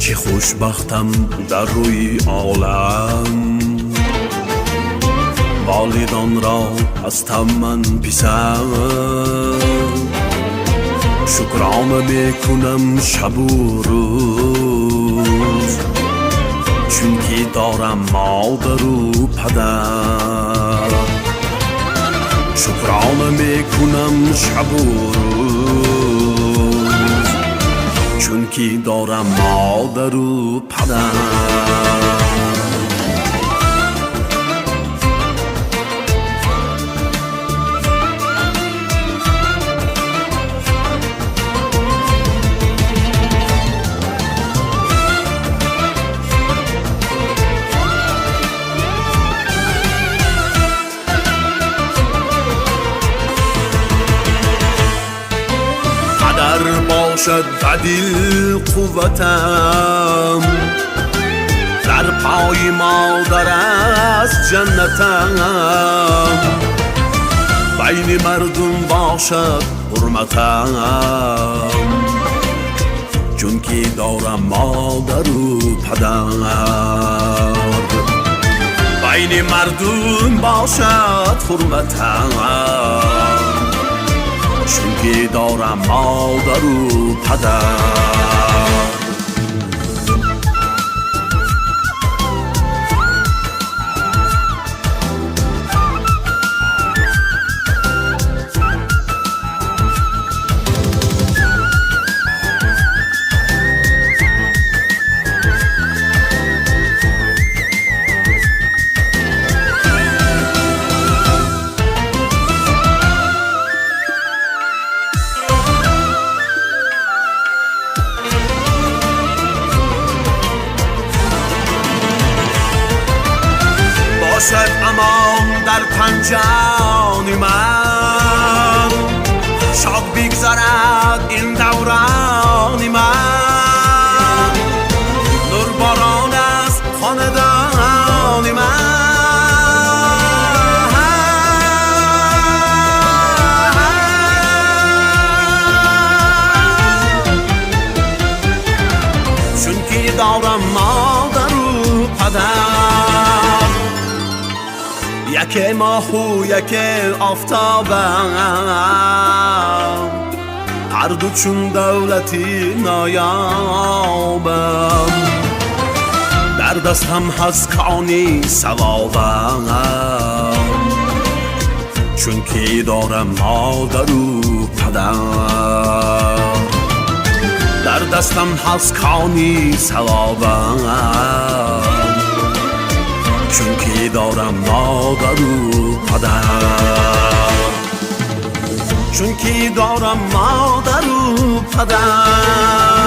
چه خوشبختم در روی عالم، والدان را هستم من پسر. شکرانه میکنم شب و روز، چونکی دارم مادر و پدر. شکرانه میکنم شب و روز، چونکی دارم مادر و پدر. باشد بدل قوتم، در پای مادر از جنتم. بین مردم باشد حرمتم، چونکی دارم مادر و پدر. بین مردم باشد حرمتم، چونکی دارم مادر و پدر. باشد امان در پنجان من، شاد بگذرد این دوران من. نور باران از خاندان من، چونکی دارم مادر و پدر. یکی ماه و یکی آفتابم، هر دو چون دولتی نایابم. در دستم هست کانی ثوابم، چونکی دارم مادر و پدر. در دستم هست کانی ثوابم، چونکی دارم مادر و پدر. چونکی دارم مادر و پدر.